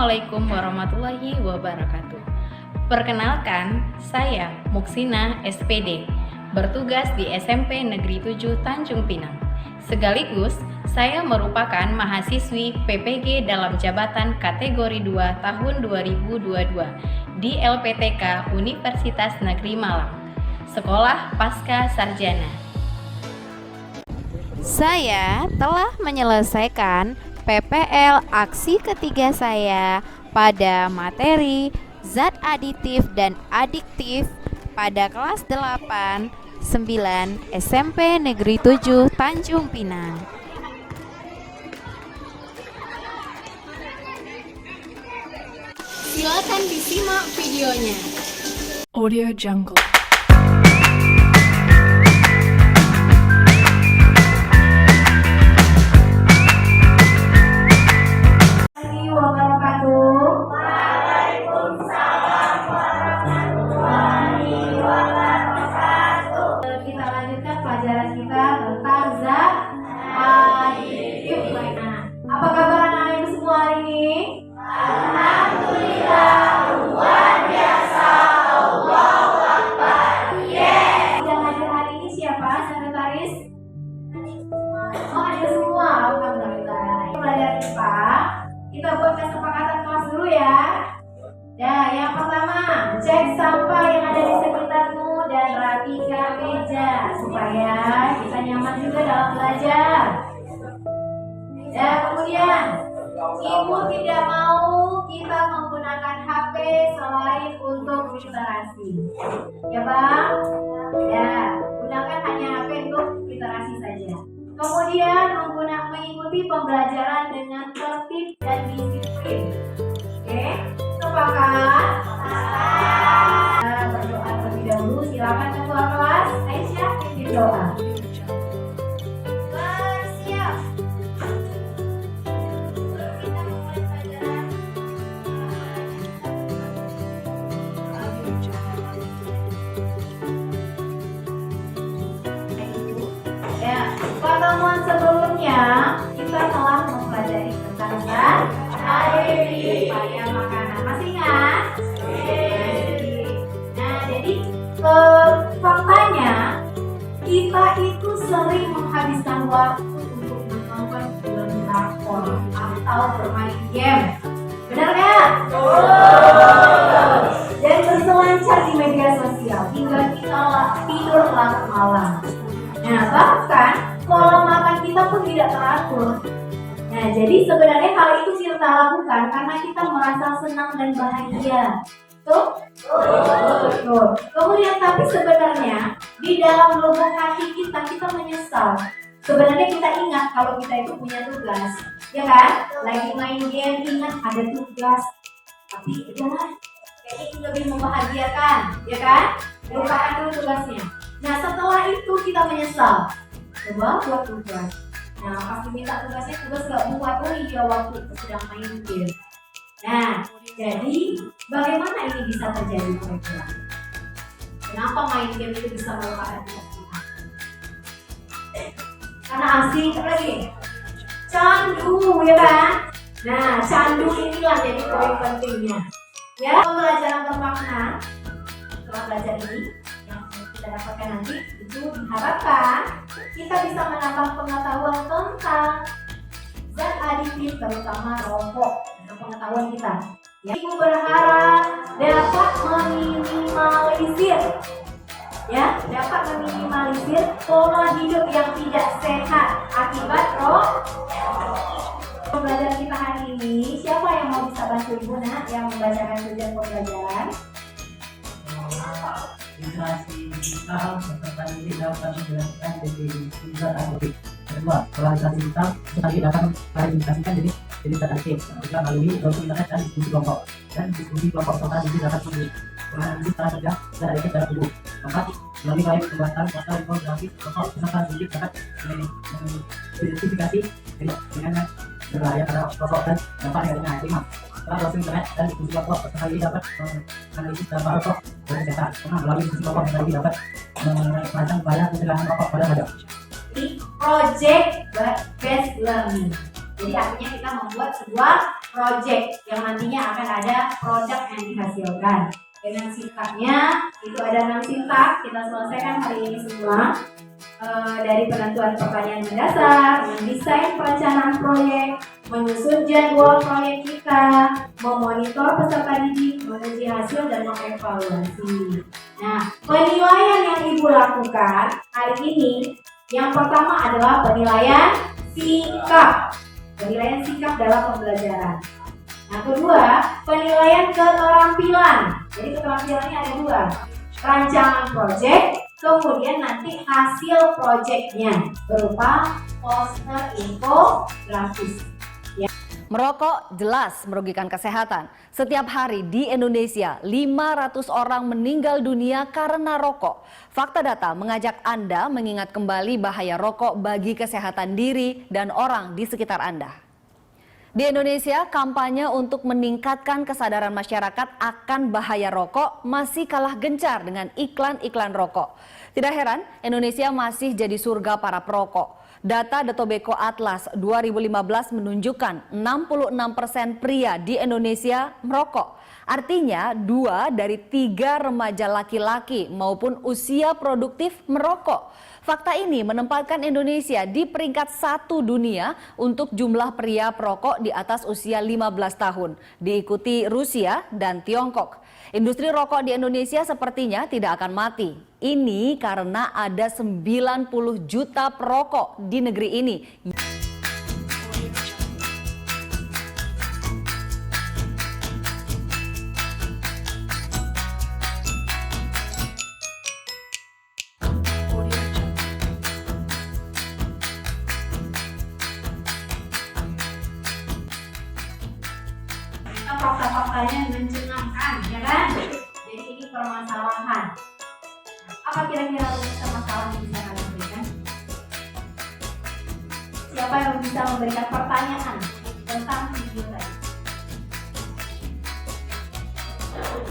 Assalamualaikum warahmatullahi wabarakatuh. Perkenalkan, saya Muksina SPD, bertugas di SMP Negeri 7 Tanjung Pinang. Sekaligus, saya merupakan mahasiswi PPG dalam jabatan kategori 2 tahun 2022 di LPTK Universitas Negeri Malang, Sekolah Pasca Sarjana. Saya telah menyelesaikan PPL aksi ketiga saya pada materi zat aditif dan adiktif pada kelas 8, 9 SMP Negeri 7 Tanjung Pinang. Silakan disimak videonya. Audio Jungle. Kita lanjutkan pelajaran kita tentang zat aditif. Nah, apa kabar anak-anak ibu semua hari ini? Alhamdulillah, luar biasa. Allahu Akbar. Yes. Yang hadir hari ini siapa? Sekretaris? Oh, ada semua. Alhamdulillah. Pelajaran IPA. Kita buat kesepakatan kelas dulu ya. Nah, yang pertama, cek sampah yang ada di sekitarmu dan rapikan meja supaya kita nyaman juga dalam belajar. Dan kemudian, ibu tidak mau kita menggunakan HP selain untuk literasi. Ya Bang? Ya, gunakan hanya HP untuk literasi saja. Kemudian mengikuti pembelajaran dengan tertib dan disiplin. Oke, sepakat? Nah, berdoa terlebih dahulu. Silakan ketua kelas Aisyah pimpin doa. Bersiap. Kita mulai pelajaran. Ya, pertemuan sebelumnya kita telah mempelajari tentang zat aditif pada makanan. Masih ingat? Nah, jadi faktanya kita itu sering menghabiskan waktu untuk menonton film drakor atau bermain game. Benar nggak? Dan berselancar di media sosial hingga kita tidur larut malam. Nah, bahkan pola makan kita pun tidak teratur. Nah, jadi sebenarnya hal itu kita lakukan karena kita merasa senang dan bahagia. Tuh? Betul. Kemudian tapi sebenarnya di dalam lubuk hati kita menyesal. Sebenarnya kita ingat kalau kita itu punya tugas, ya kan? Lagi main game ingat ada tugas, tapi udahlah, kayaknya itu lebih membahagiakan, ya kan? Lupakan dulu tugasnya. Nah, setelah itu kita menyesal. Coba buat tugas. Nah, pas minta tugas gak buat, oh iya waktu itu sedang main game. Nah, jadi bagaimana ini bisa terjadi kira-kira? Kenapa main game itu bisa melupakan tugas kita? Karena asik lagi. Candu, ya kan? Nah, candu inilah jadi poin pentingnya. Ya, pembelajaran bermakna setelah belajar ini yang kita dapatkan nanti itu diharapkan kita bisa menambah pengetahuan tentang zat aditif terutama rokok dalam pengetahuan kita. Ya, ibu berharap dapat meminimalisir pola hidup yang tidak sehat akibat rokok. Pembelajaran kita hari ini, siapa yang mau bisa bantu ibu nak yang membacakan tujuan pembelajaran? Literasi digital serta ini dapat dijelaskan dari zat aditif. Kedua, setelah literasi digital tadi dapat klarifikasikan jadi zat aditif kita melalui browsing internet dan diskusi kelompok. Dan diskusi kelompok serta ini dapat mengenai cara kerja zat aditif dalam tubuh. Keempat, melalui kalian pembuatan data infografis kelompok peserta didik dapat mengidentifikasi dengan berbahaya pada rokok dan dampak negatifnya. Lima, setelah browsing internet dan diskusi kelompok peserta didik dapat menganalisis dampak rokok pada kesehatan. Melalui diskusi kelompok peserta didik dapat merancang upaya pencegahan rokok pada remaja. Project based learning. Jadi artinya kita membuat sebuah project yang nantinya akan ada produk yang dihasilkan. Dengan singkatnya itu ada 6 singkat, kita selesaikan hari ini semua. Dari penentuan pertanyaan mendasar, mendesain perencanaan proyek, menyusun jadwal proyek kita, memonitor peserta didik, menguji hasil dan mengevaluasi. Nah, penilaian yang Ibu lakukan hari ini yang pertama adalah penilaian sikap. Penilaian sikap dalam pembelajaran. Yang kedua, penilaian keterampilan. Jadi keterampilannya ada 2. Rancangan proyek, kemudian nanti hasil proyeknya berupa poster infografis. Merokok jelas merugikan kesehatan. Setiap hari di Indonesia 500 orang meninggal dunia karena rokok. Fakta data mengajak Anda mengingat kembali bahaya rokok bagi kesehatan diri dan orang di sekitar Anda. Di Indonesia, kampanye untuk meningkatkan kesadaran masyarakat akan bahaya rokok masih kalah gencar dengan iklan-iklan rokok. Tidak heran, Indonesia masih jadi surga para perokok. Data The Tobacco Atlas 2015 menunjukkan 66% pria di Indonesia merokok. Artinya 2 dari 3 remaja laki-laki maupun usia produktif merokok. Fakta ini menempatkan Indonesia di peringkat 1 dunia untuk jumlah pria perokok di atas usia 15 tahun, diikuti Rusia dan Tiongkok. Industri rokok di Indonesia sepertinya tidak akan mati. Ini karena ada 90 juta perokok di negeri ini. Fakta-faktanya mencengangkan, ya kan? Jadi ini permasalahan. Apa kira-kira masalah yang bisa kalian berikan? Siapa yang bisa memberikan pertanyaan tentang video tadi?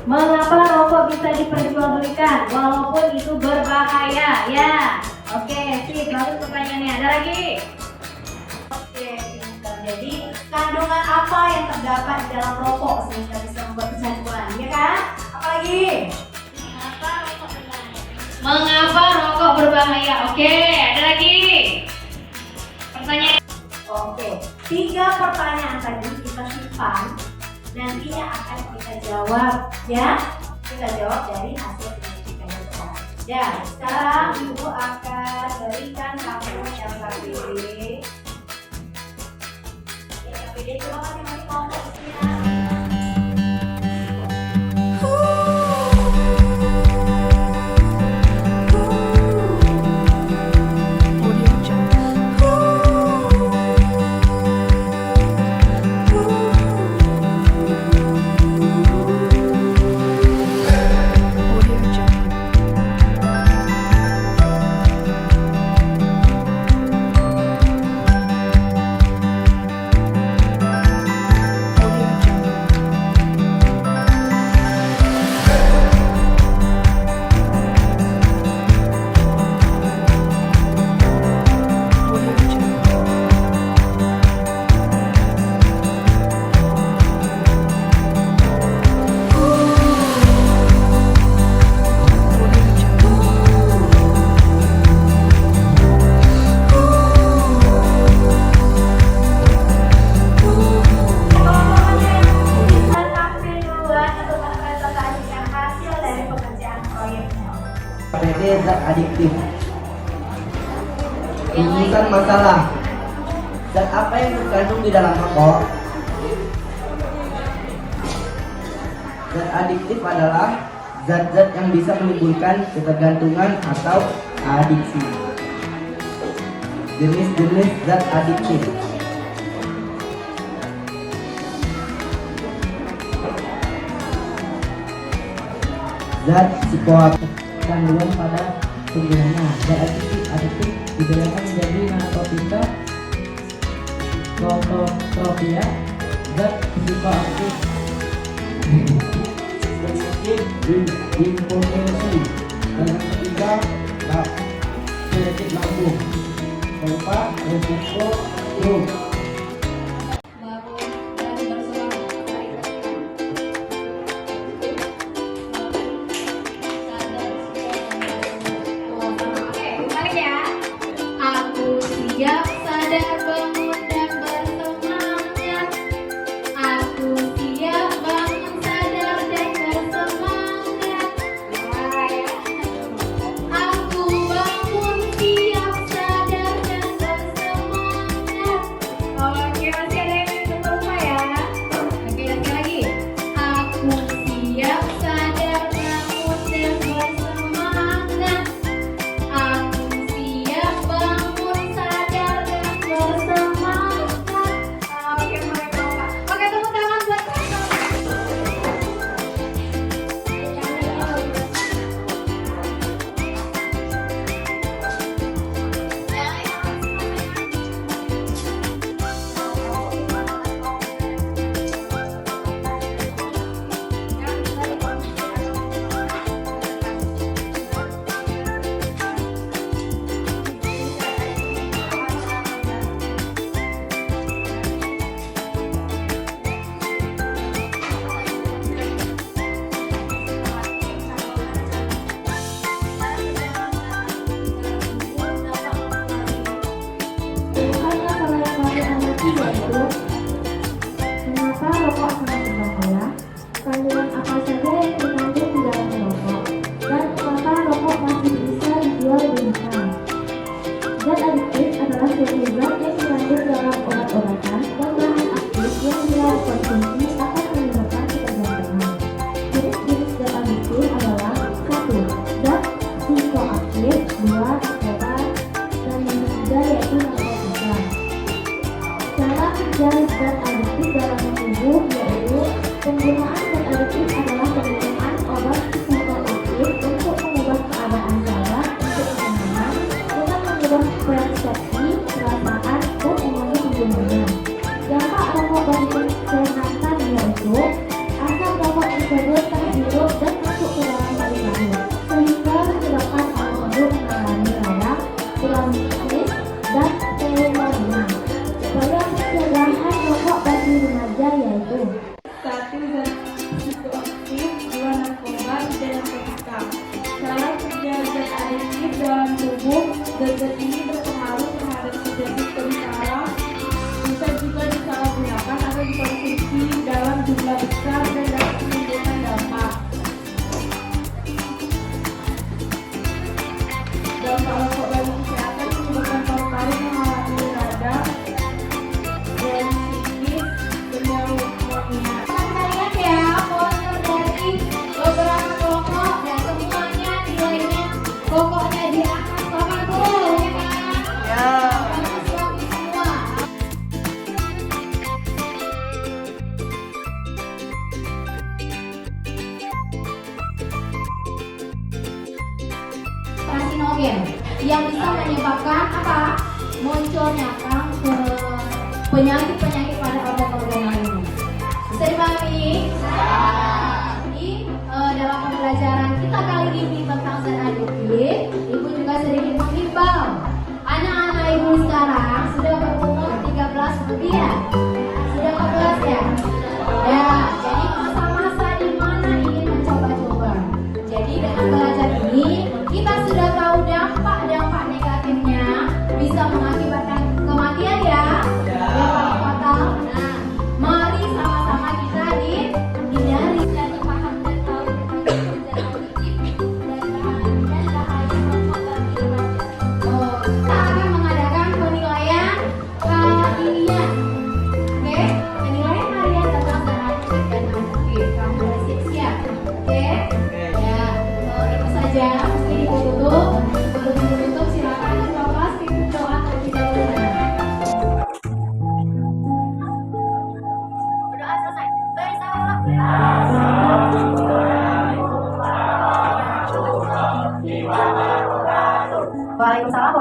Mengapa rokok bisa diperjualbelikan walaupun itu berbahaya? Ya, oke, sip. Bagus pertanyaannya. Ada lagi? Oke, jadi kandungan apa yang terdapat di dalam rokok sehingga bisa membuat kecanduan, ya kan? Apalagi? Mengapa rokok berbahaya? Oke, ada lagi? Pertanyaan. Oke, 3 pertanyaan tadi kita simpan, nantinya akan kita jawab, ya. Kita jawab dari hasil penyelidikan kita. Ya, sekarang Ibu akan berikan kamu LKPD. Terima kasih banyak kelompoknya. Zat adiktif. Rumusan masalah. Zat apa yang terkandung di dalam rokok? Zat adiktif adalah zat-zat yang bisa menimbulkan ketergantungan atau adiksi. Jenis-jenis zat adiktif. Zat psikoaktif. Kandungan pada penggunanya. Zat adiktif dibedakan menjadi narkotika, kromatopia, zat psikoaktif, impotensi, dan yang ketiga penyakit lambung. Keempat, resiko stroke. Baru dari sadar, bangun dan bersemangat. Aku siap bangun, sadar dan bersemangat. Aku bangun siap, sadar dan bersemangat. Oke, masih ada yang belum lupa ya. Oke, lagi. Aku siap, sadar, bangun dan bersemangat. Aku siap bangun, sadar dan bersemangat. Oke, mulai bapak. Oke, tepuk tangan buat Mengapa rokok sangat berbahaya? Kandungan apa saja yang dikandung di dalam rokok? Dan mengapa rokok masih bisa dijual di masyarakat? Zat adiktif adalah suatu zat yang dikandung dalam obat-obatan dan bahan aktif yang bila konsumsi akan menyebabkan ketergantungan. Jenis-jenis zat adiktif adalah 1. Zat psikoaktif, 2. Narkoba, dan yang ketiga yaitu narkotika. Cara kerja zat adiktif dalam tubuh yaitu penggunaan zat adiktif adalah penggunaan obat psikoaktif untuk mengubah keadaan saraf untuk kenyamanan dengan mengubah persepsi, perasaan, dan emosi penggunanya. Dampak rokok bagi kesehatan yaitu asap rokok tersebut terhirup dan masuk ke dalam paru-paru sehingga menyebabkan orang-orang mengalami radang, bronkitis, dan pneumonia. Upaya pencegahan rokok bagi remaja yaitu 1. Zat psikoaktif, 2. Narkoba, 3. Narkotika. Cara kerja zat adiktif dalam tubuh. Zat ini berpengaruh terhadap sintesis dari saraf, bisa juga disalahgunakan atau dikonsumsi dalam jumlah besar dan dapat menimbulkan dampak. Dampak rokok bagi kesehatan menyebabkan paru-paru mengalami radang, bronkitis, pneumonia. Kalian ya, poster dari beberapa kelompok dan semuanya nilainya pokoknya di atas 80 ya kan? Ya. Bagus semua. Karsinogen yang bisa menyebabkan apa? Munculnya kanker, penyakit-penyakit pada organ-organ lainnya. Bisa dipahami? Jadi dalam pembelajaran kita kali ini tentang zat adiktif, Ibu juga sedikit menghimbau anak-anak Ibu sekarang sudah berumur 13 lebih ya? Sudah 14 ya? Ya, jadi masa-masa di mana ingin mencoba-coba. Jadi dengan belajar ini kita sudah tahu dampak-dampak negatifnya bisa mengakibatkan kematian ya, yang paling fatal. Nah, mari sama-sama kita hindari. Jadi paham dan tahu tentang zat adiktif dan bahaya rokok bagi remaja. Kita akan mengadakan penilaian harian. Oke, penilaian harian tentang zat adiktif dan adiktif. Kamu sudah siap-siap? Oke? Ya, itu saja. Meski ditutup. Sebelum ditutup silakan kelas pimpin doa terlebih dahulu. Berdoa selesai. Waalaikumsalam